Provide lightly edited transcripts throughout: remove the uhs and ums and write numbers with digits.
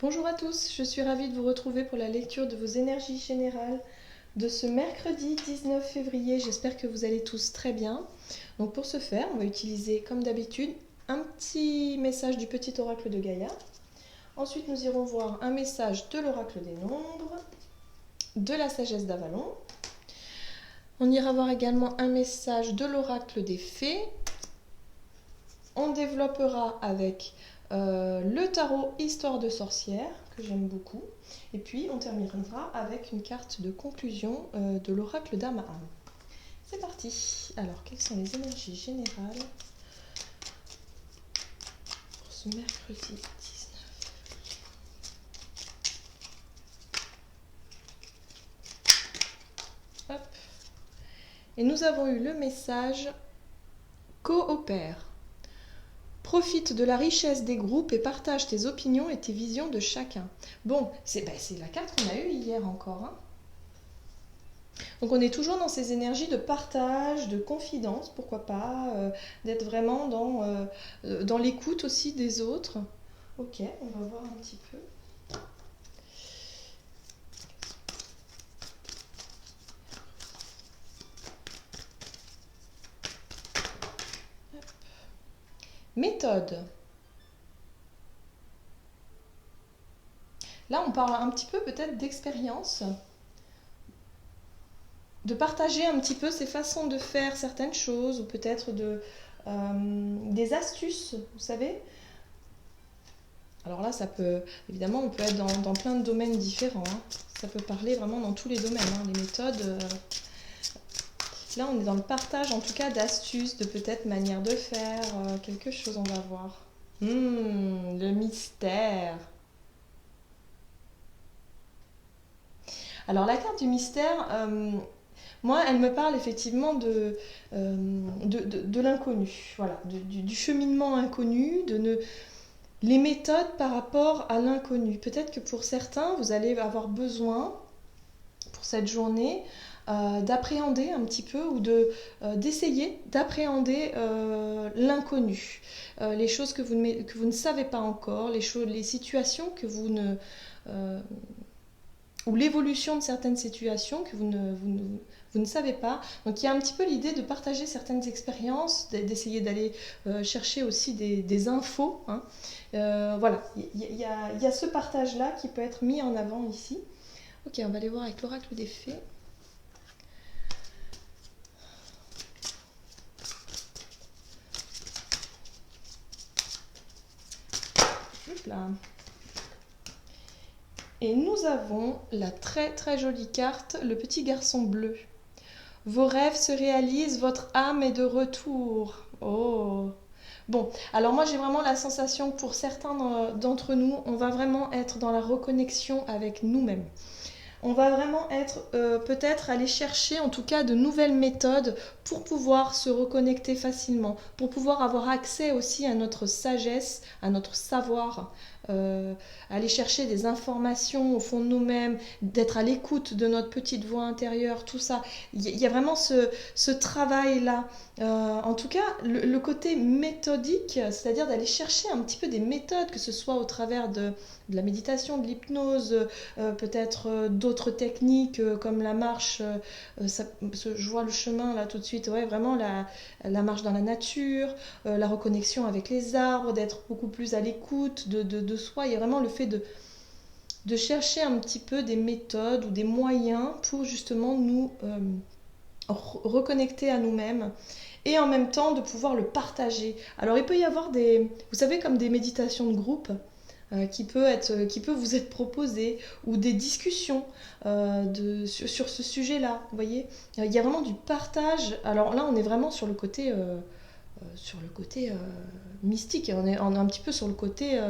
Bonjour à tous, je suis ravie de vous retrouver pour la lecture de vos énergies générales de ce mercredi 19 février. J'espère que vous allez tous très bien. Donc pour ce faire, on va utiliser comme d'habitude un petit message du petit oracle de Gaïa. Ensuite, nous irons voir un message de l'oracle des nombres, de la sagesse d'Avalon. On ira voir également un message de l'oracle des fées. On développera avec le tarot Histoire de sorcière, que j'aime beaucoup. Et puis, on terminera avec une carte de conclusion de l'oracle d'Amahan. C'est parti. Alors, quelles sont les énergies générales pour ce mercredi 19? Hop. Et nous avons eu le message coopère. Profite de la richesse des groupes et partage tes opinions et tes visions de chacun. Bon, c'est la carte qu'on a eue hier encore. Hein. Donc on est toujours dans ces énergies de partage, de confidence, pourquoi pas, d'être vraiment dans l'écoute aussi des autres. Ok, on va voir un petit peu. Hop. Méthode. Là, on parle un petit peu peut-être d'expérience, de partager un petit peu ses façons de faire certaines choses, ou peut-être des astuces, vous savez. Alors là, ça peut, évidemment, on peut être dans plein de domaines différents. Hein. Ça peut parler vraiment dans tous les domaines. Hein. Les méthodes, là, on est dans le partage, en tout cas, d'astuces, de peut-être manière de faire, quelque chose, on va voir. Le mystère. Alors, la carte du mystère, moi, elle me parle effectivement de l'inconnu, voilà, du cheminement inconnu, les méthodes par rapport à l'inconnu. Peut-être que pour certains, vous allez avoir besoin, pour cette journée, d'appréhender un petit peu ou d'essayer d'appréhender l'inconnu, les choses que vous ne savez pas encore, les situations que vous ne... ou l'évolution de certaines situations que vous ne savez pas. Donc il y a un petit peu l'idée de partager certaines expériences, d'essayer d'aller chercher aussi des infos. Hein. Voilà, il y a ce partage-là qui peut être mis en avant ici. Ok, on va aller voir avec l'oracle des fées. Hop là. Et nous avons la très très jolie carte, le petit garçon bleu. Vos rêves se réalisent, votre âme est de retour. Oh. Bon, alors moi j'ai vraiment la sensation que pour certains d'entre nous, on va vraiment être dans la reconnexion avec nous-mêmes. On va vraiment être peut-être aller chercher en tout cas de nouvelles méthodes pour pouvoir se reconnecter facilement, pour pouvoir avoir accès aussi à notre sagesse, à notre savoir, aller chercher des informations au fond de nous-mêmes, d'être à l'écoute de notre petite voix intérieure, tout ça. Il y a vraiment ce travail-là. En tout cas, le côté méthodique, c'est-à-dire d'aller chercher un petit peu des méthodes, que ce soit au travers de la méditation, de l'hypnose, peut-être d'autres techniques comme la marche, je vois le chemin là tout de suite, ouais, vraiment la marche dans la nature, la reconnexion avec les arbres, d'être beaucoup plus à l'écoute de soi. Il y a vraiment le fait de chercher un petit peu des méthodes ou des moyens pour justement nous reconnecter à nous-mêmes et en même temps de pouvoir le partager. Alors il peut y avoir vous savez, comme des méditations de groupe qui peut vous être proposé, ou des discussions sur ce sujet-là. Vous voyez, il y a vraiment du partage. Alors là, on est vraiment sur le côté mystique. On est un petit peu sur le côté,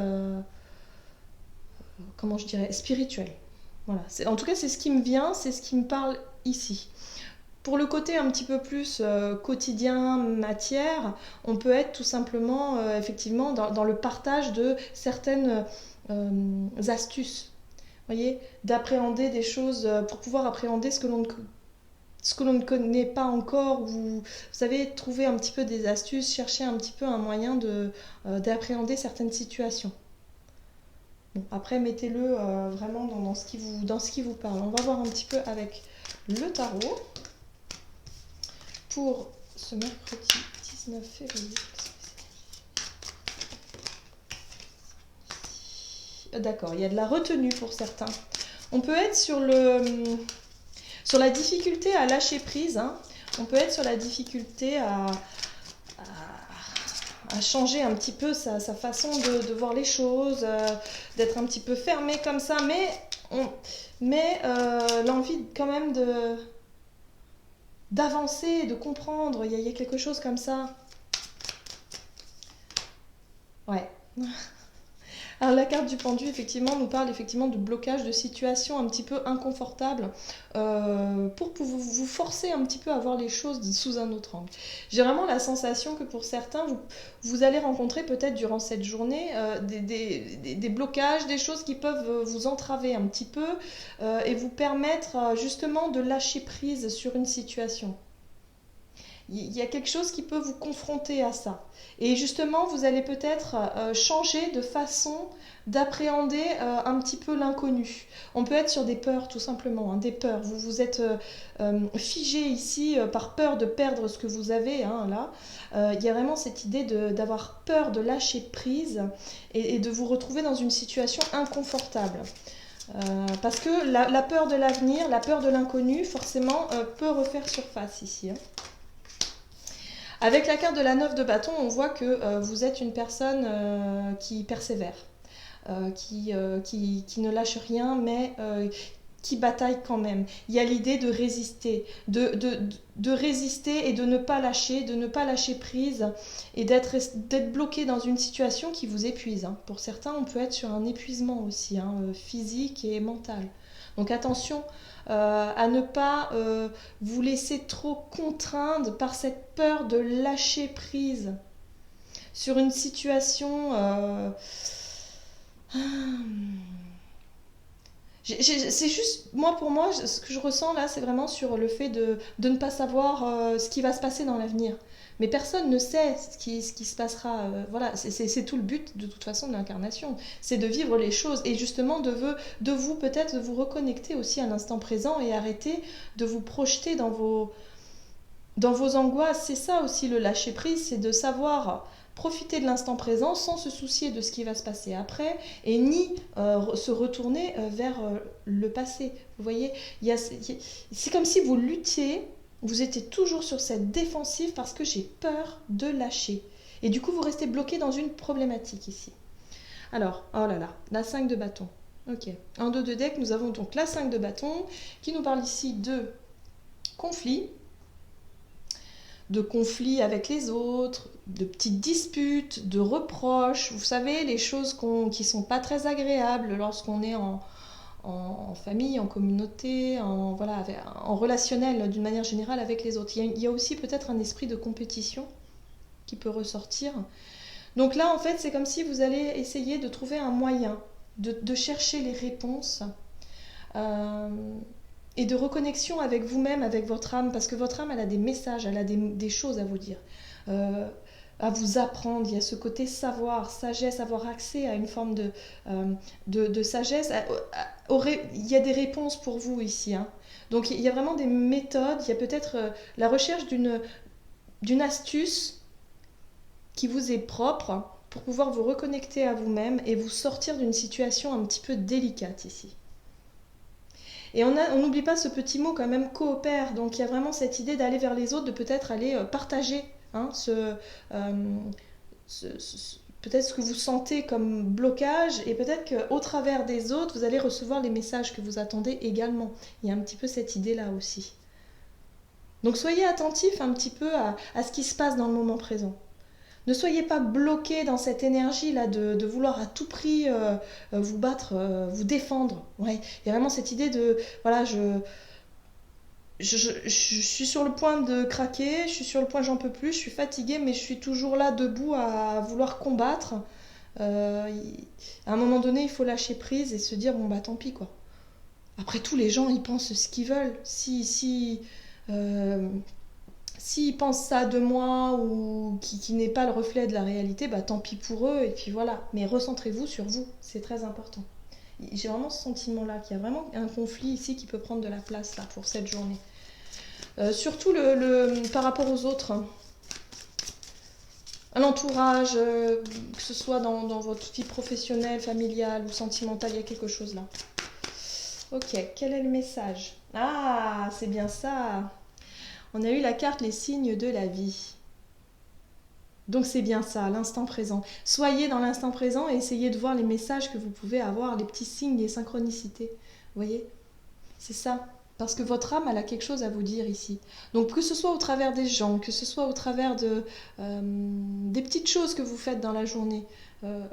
comment je dirais, spirituel. Voilà. En tout cas, c'est ce qui me vient, c'est ce qui me parle ici. Pour le côté un petit peu plus quotidien, matière, on peut être tout simplement effectivement dans le partage de certaines astuces. Vous voyez, d'appréhender des choses pour pouvoir appréhender ce que l'on ne connaît pas encore, ou vous savez, trouver un petit peu des astuces, chercher un petit peu un moyen d'appréhender certaines situations. Bon, après, mettez-le vraiment dans ce qui vous parle. On va voir un petit peu avec le tarot pour ce mercredi 19 février. D'accord, il y a de la retenue pour certains. On peut être sur la difficulté à lâcher prise, hein. On peut être sur la difficulté à changer un petit peu sa façon de voir les choses, d'être un petit peu fermé comme ça, mais l'envie quand même d'avancer, de comprendre. Il y a quelque chose comme ça. Ouais. Alors la carte du pendu, effectivement, nous parle effectivement de blocage, de situation un petit peu inconfortable pour vous forcer un petit peu à voir les choses sous un autre angle. J'ai vraiment la sensation que pour certains, vous allez rencontrer peut-être durant cette journée des blocages, des choses qui peuvent vous entraver un petit peu et vous permettre justement de lâcher prise sur une situation. Il y a quelque chose qui peut vous confronter à ça. Et justement, vous allez peut-être changer de façon d'appréhender un petit peu l'inconnu. On peut être sur des peurs, tout simplement, hein, des peurs. Vous êtes figé ici par peur de perdre ce que vous avez, hein, là. Il y a vraiment cette idée d'avoir peur de lâcher prise et de vous retrouver dans une situation inconfortable. Parce que la peur de l'avenir, la peur de l'inconnu, forcément, peut refaire surface ici, hein. Avec la carte de la 9 de bâton, on voit que vous êtes une personne qui persévère, qui ne lâche rien, mais qui bataille quand même. Il y a l'idée de résister, de résister et de ne pas lâcher prise et d'être bloqué dans une situation qui vous épuise, hein. Pour certains, on peut être sur un épuisement aussi, hein, physique et mental. Donc attention à ne pas vous laisser trop contraindre par cette peur de lâcher prise sur une situation. C'est juste, pour moi, ce que je ressens là, c'est vraiment sur le fait de ne pas savoir ce qui va se passer dans l'avenir. Mais personne ne sait ce qui se passera. Voilà, c'est tout le but de toute façon de l'incarnation. C'est de vivre les choses et justement de vous peut-être de vous reconnecter aussi à l'instant présent et arrêter de vous projeter dans vos angoisses. C'est ça aussi le lâcher prise, c'est de savoir profiter de l'instant présent sans se soucier de ce qui va se passer après et ni se retourner vers le passé. Vous voyez, c'est comme si vous luttiez, vous étiez toujours sur cette défensive parce que j'ai peur de lâcher. Et du coup, vous restez bloqué dans une problématique ici. Alors, oh là là, la 5 de bâton. Ok, en dos de deck, nous avons donc la 5 de bâton qui nous parle ici de conflit avec les autres, de petites disputes, de reproches. Vous savez, les choses qui sont pas très agréables lorsqu'on est en famille, en communauté, en relationnel d'une manière générale avec les autres. Il y a aussi peut-être un esprit de compétition qui peut ressortir. Donc là, en fait, c'est comme si vous allez essayer de trouver un moyen de chercher les réponses et de reconnexion avec vous-même, avec votre âme, parce que votre âme, elle a des messages, elle a des choses à vous dire, à vous apprendre. Il y a ce côté savoir, sagesse, avoir accès à une forme de sagesse. Il y a des réponses pour vous ici, hein. Donc il y a vraiment des méthodes, il y a peut-être la recherche d'une astuce qui vous est propre pour pouvoir vous reconnecter à vous-même et vous sortir d'une situation un petit peu délicate ici. Et on n'oublie pas ce petit mot quand même, coopère. Donc il y a vraiment cette idée d'aller vers les autres, de peut-être aller partager, hein, peut-être ce que vous sentez comme blocage, et peut-être qu'au travers des autres, vous allez recevoir les messages que vous attendez également. Il y a un petit peu cette idée-là aussi. Donc soyez attentifs un petit peu à ce qui se passe dans le moment présent. Ne soyez pas bloqués dans cette énergie-là de vouloir à tout prix vous battre, vous défendre. Ouais. Il y a vraiment cette idée de, voilà, je suis sur le point de craquer, je suis sur le point, j'en peux plus, je suis fatiguée, mais je suis toujours là debout à vouloir combattre. À un moment donné, il faut lâcher prise et se dire, bon bah tant pis quoi. Après tout, les gens, ils pensent ce qu'ils veulent. Si S'ils pensent ça de moi ou qui n'est pas le reflet de la réalité, bah tant pis pour eux, et puis voilà. Mais recentrez-vous sur vous, c'est très important. J'ai vraiment ce sentiment-là, qu'il y a vraiment un conflit ici qui peut prendre de la place là pour cette journée. Surtout par rapport aux autres, hein. À l'entourage, que ce soit dans votre vie professionnelle, familiale ou sentimentale, il y a quelque chose là. Ok, quel est le message? Ah, c'est bien ça. On a eu la carte les signes de la vie. Donc c'est bien ça, l'instant présent. Soyez dans l'instant présent et essayez de voir les messages que vous pouvez avoir, les petits signes, les synchronicités. Vous voyez? C'est ça. Parce que votre âme, elle a quelque chose à vous dire ici. Donc que ce soit au travers des gens, que ce soit au travers des petites choses que vous faites dans la journée, euh,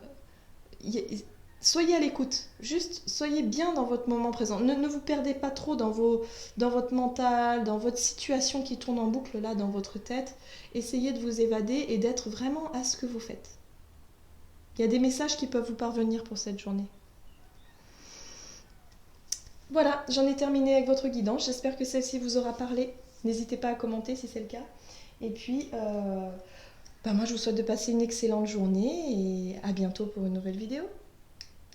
soyez à l'écoute. Juste soyez bien dans votre moment présent. Ne vous perdez pas trop dans votre mental, dans votre situation qui tourne en boucle là dans votre tête. Essayez de vous évader et d'être vraiment à ce que vous faites. Il y a des messages qui peuvent vous parvenir pour cette journée. Voilà, j'en ai terminé avec votre guidance. J'espère que celle-ci vous aura parlé. N'hésitez pas à commenter si c'est le cas. Et puis, moi je vous souhaite de passer une excellente journée et à bientôt pour une nouvelle vidéo.